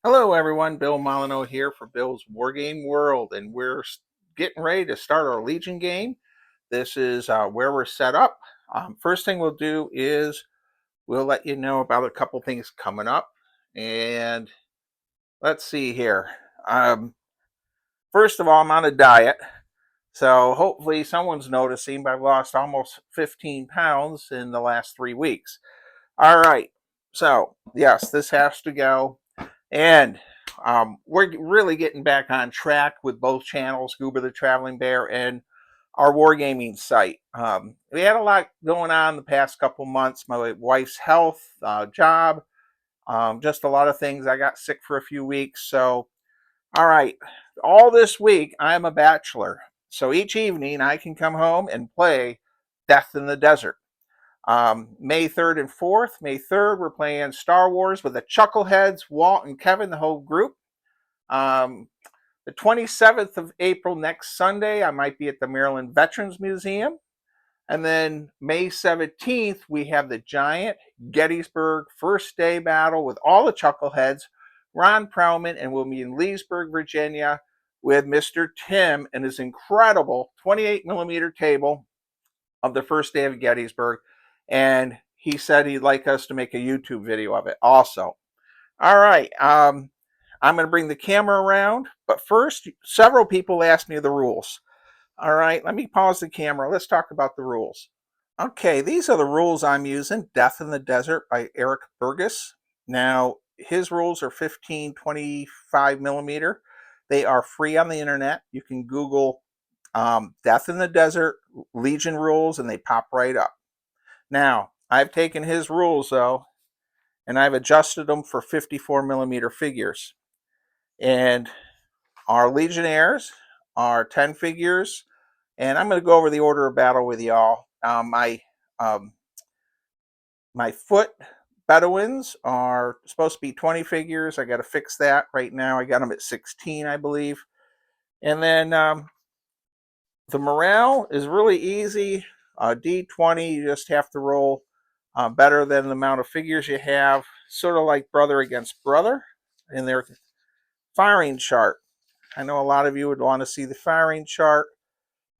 Hello, everyone. Bill Molyneux here for Bill's Wargame World, and we're getting ready to start our Legion game. This is where we're set up. First thing we'll do is we'll let you know about a couple things coming up. And let's see here. Um, First of all, I'm on a diet, so hopefully someone's noticing. But I've lost almost 15 pounds in the last 3 weeks. All right. So yes, this has to go. And we're really getting back on track with both channels, Goober the Traveling Bear and our wargaming site. We had a lot going on the past couple months. My wife's health, job, just a lot of things. I got sick for a few weeks. So, all right, all this week, I'm a bachelor. So each evening, I can come home and play Death in the Desert. May 3rd and 4th. May 3rd, we're playing Star Wars with the Chuckleheads, Walt and Kevin, the whole group. Um, the 27th of April, next Sunday, I might be at the Maryland Veterans Museum. And then May 17th, we have the giant Gettysburg first day battle with all the Chuckleheads, Ron Prowman, and we'll be in Leesburg, Virginia with Mr. Tim and his incredible 28 millimeter table of the first day of Gettysburg. And he said he'd like us to make a YouTube video of it also. All right. I'm going to bring the camera around, but first, several people asked me the rules. All right, let me pause the camera. Let's talk about the rules. Okay, these are the rules I'm using. Death in the Desert by Eric Burgess. Now, his rules are 1525 millimeter. They are free on the internet. You can Google Death in the Desert Legion rules and they pop right up. Now, I've taken his rules though, and I've adjusted them for 54 millimeter figures. And our Legionnaires are 10 figures. And I'm going to go over the order of battle with y'all. Um, my foot Bedouins are supposed to be 20 figures. I got to fix that right now. I got them at 16, I believe. And then the morale is really easy. D20, you just have to roll better than the amount of figures you have, sort of like brother against brother in their firing chart. I know a lot of you would want to see the firing chart.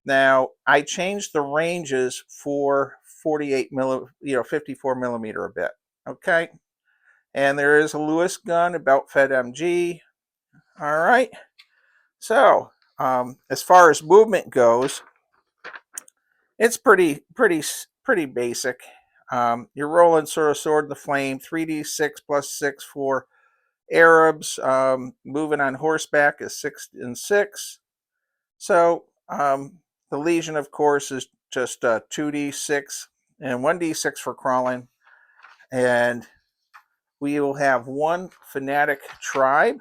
Now, I changed the ranges for 54 millimeter a bit. Okay. And there is a Lewis gun, about Fed MG. All right. So, as far as movement goes, it's pretty basic. You're rolling sort of sword in the flame, 3d6 plus 6 for Arabs. Moving on horseback is 6 and 6. So the Legion, of course, is just 2d6 and 1d6 for crawling. And we will have one fanatic tribe,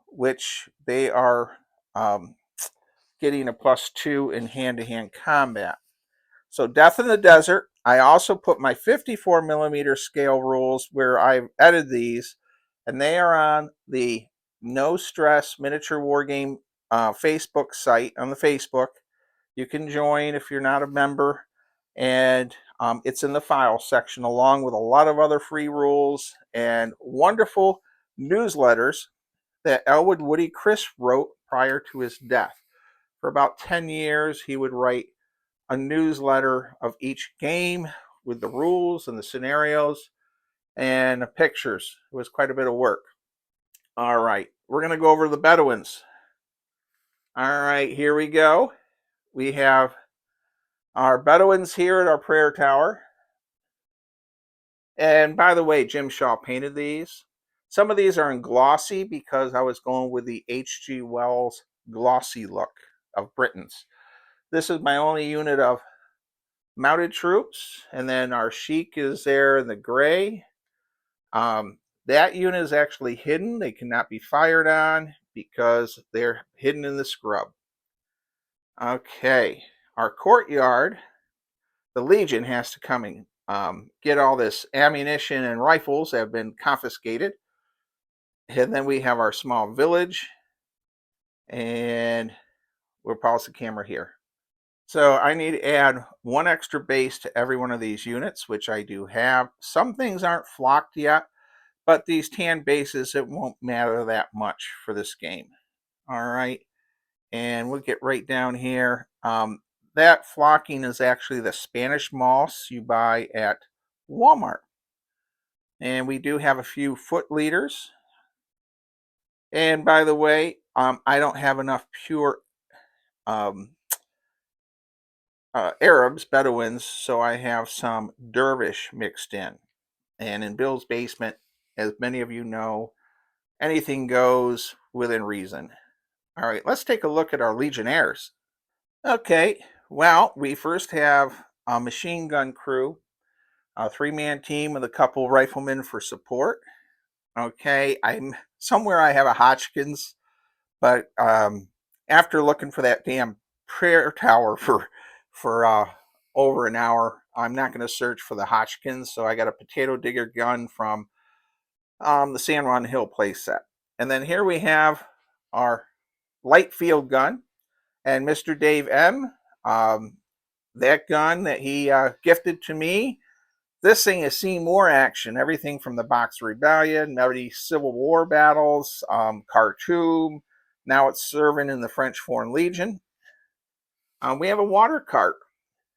which they are getting a +2 in hand-to-hand combat. So Death in the Desert, I also put my 54 millimeter scale rules where I've edited these, and they are on the No Stress Miniature Wargame Facebook site on the Facebook. You can join if you're not a member, and it's in the file section along with a lot of other free rules and wonderful newsletters that Elwood Woody Chris wrote prior to his death. For about 10 years, he would write a newsletter of each game with the rules and the scenarios and the pictures. It was quite a bit of work. All right, we're going to go over the Bedouins. All right, here we go. We have our Bedouins here at our prayer tower. And by the way, Jim Shaw painted these. Some of these are in glossy because I was going with the H.G. Wells glossy look of Britons. This is my only unit of mounted troops, and then our Sheik is there in the gray. That unit is actually hidden. They cannot be fired on because they're hidden in the scrub. Okay, our courtyard, the Legion has to come and get all this ammunition and rifles that have been confiscated. And then we have our small village, and we'll pause the camera here. So I need to add one extra base to every one of these units, which I do have. Some things aren't flocked yet, but these tan bases, it won't matter that much for this game. All right, and we'll get right down here. That flocking is actually the Spanish moss you buy at Walmart. And we do have a few foot leaders. And by the way, I don't have enough pure um, Arabs, Bedouins, so I have some Dervish mixed in. And in Bill's basement, as many of you know, anything goes within reason. All right, let's take a look at our Legionnaires. Okay, well, we first have a machine gun crew, a 3-man team with a couple riflemen for support. Okay, I'm somewhere I have a Hotchkins, but after looking for that damn prayer tower for over an hour, I'm not going to search for the Hotchkins. So I got a potato digger gun from the San Juan Hill playset, and then here we have our light field gun and Mr. Dave M. That gun that he gifted to me. This thing has seen more action, everything from the Boxer Rebellion, many Civil War battles, Khartoum. Now it's serving in the French Foreign Legion. We have a water cart.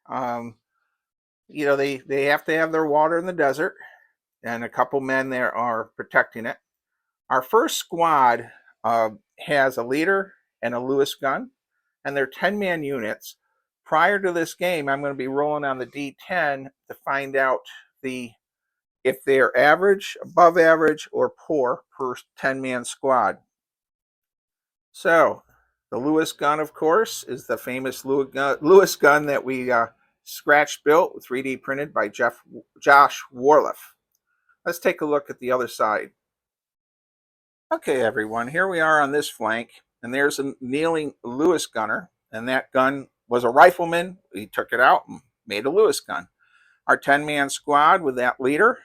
Um, they have to have their water in the desert, and a couple men there are protecting it. Our first squad has a leader and a Lewis gun, and they're 10-man units. Prior to this game, I'm going to be rolling on the D10 to find out if they're average, above average, or poor per 10-man squad. So, the Lewis gun, of course, is the famous Lewis gun that we scratch built, 3D printed by Josh Warliff. Let's take a look at the other side. Okay, everyone, here we are on this flank, and there's a kneeling Lewis gunner, and that gun was a rifleman. He took it out and made a Lewis gun. Our 10-man squad with that leader,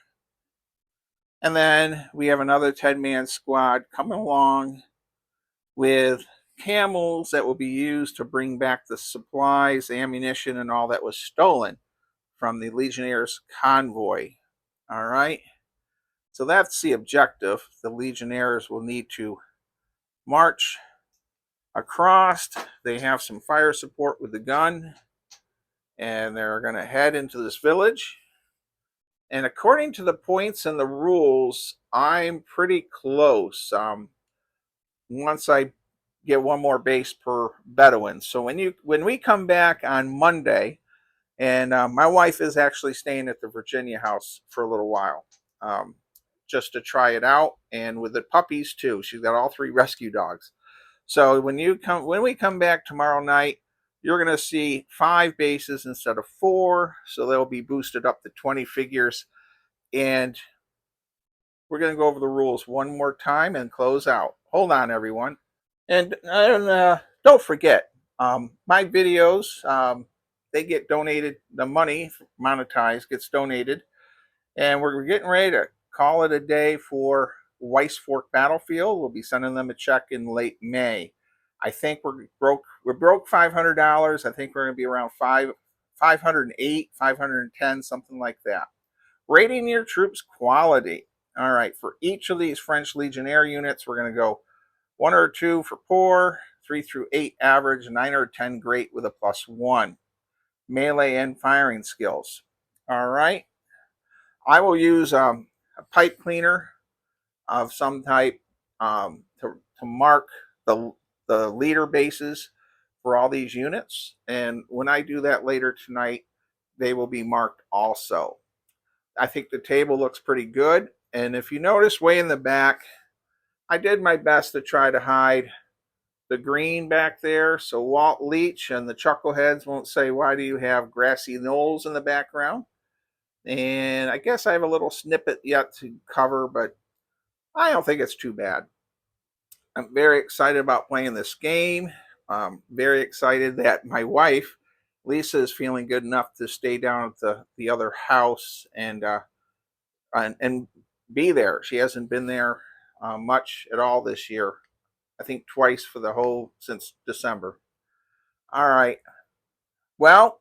and then we have another 10-man squad coming along with camels that will be used to bring back the supplies, ammunition, and all that was stolen from the Legionnaires' convoy. All right. So that's the objective. The Legionnaires will need to march across. They have some fire support with the gun, and they're going to head into this village. And according to the points and the rules, I'm pretty close. Once I get one more base per Bedouin. So when we come back on Monday, and my wife is actually staying at the Virginia house for a little while, just to try it out, and with the puppies too. She's got all 3 rescue dogs. So when we come back tomorrow night, you're going to see 5 bases instead of 4. So they'll be boosted up to 20 figures, and we're going to go over the rules one more time and close out. Hold on, everyone. And don't forget, my videos, they get donated, the money monetized gets donated, and we're getting ready to call it a day for Weiss Fork Battlefield. We'll be sending them a check in late May. I think we're broke $500. I think we're going to be around 508, 510, something like that. Rating your troops quality. All right, for each of these French Legionnaire units, we're going to go 1 or 2 for poor, 3 through 8 average, 9 or 10 great with a +1. Melee and firing skills. All right. I will use a pipe cleaner of some type to mark the leader bases for all these units. And when I do that later tonight, they will be marked also. I think the table looks pretty good. And if you notice way in the back, I did my best to try to hide the green back there so Walt Leach and the Chuckleheads won't say, why do you have grassy knolls in the background? And I guess I have a little snippet yet to cover, but I don't think it's too bad. I'm very excited about playing this game. Very excited that my wife, Lisa, is feeling good enough to stay down at the other house and be there. She hasn't been there much at all this year. I think twice for the whole since December. All right. Well,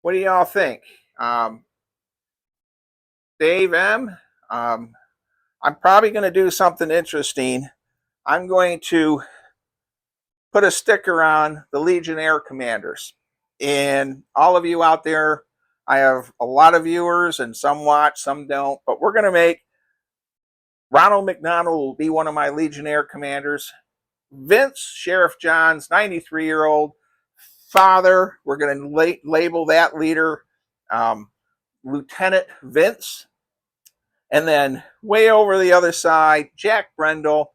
what do y'all think? Dave M. I'm probably going to do something interesting. I'm going to put a sticker on the Legionnaire commanders. And all of you out there, I have a lot of viewers, and some watch, some don't, but we're going to make Ronald McDonald will be one of my Legionnaire commanders. Vince, Sheriff John's 93-year-old father, we're going to label that leader Lieutenant Vince. And then way over the other side, Jack Brendel,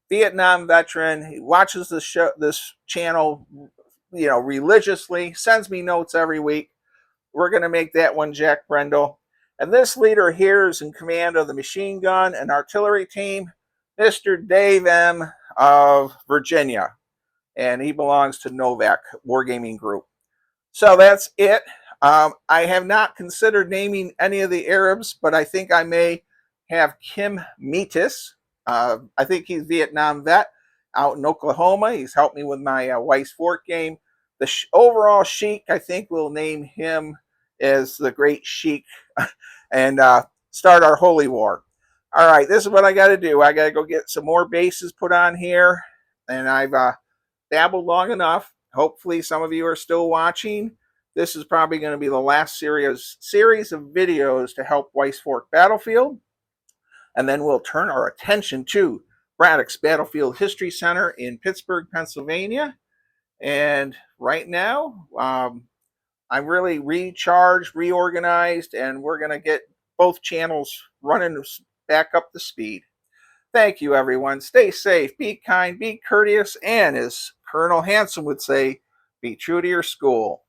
Vietnam veteran. He watches this channel, religiously, sends me notes every week. We're going to make that one Jack Brendel. And this leader here is in command of the machine gun and artillery team, Mr. Dave M. of Virginia. And he belongs to Novak Wargaming Group. So that's it. I have not considered naming any of the Arabs, but I think I may have Kim Metis. I think he's a Vietnam vet out in Oklahoma. He's helped me with my Weiss Fork game. The overall Sheik, I think we'll name him as the Great Sheik and start our holy war. All right, this is what I got to do. I got to go get some more bases put on here, and I've dabbled long enough. Hopefully some of you are still watching. This is probably going to be the last series of videos to help Weiss Fork Battlefield. And then we'll turn our attention to Braddock's Battlefield History Center in Pittsburgh, Pennsylvania. And right now, I'm really recharged, reorganized, and we're going to get both channels running back up to speed. Thank you, everyone. Stay safe, be kind, be courteous, and as Colonel Hanson would say, be true to your school.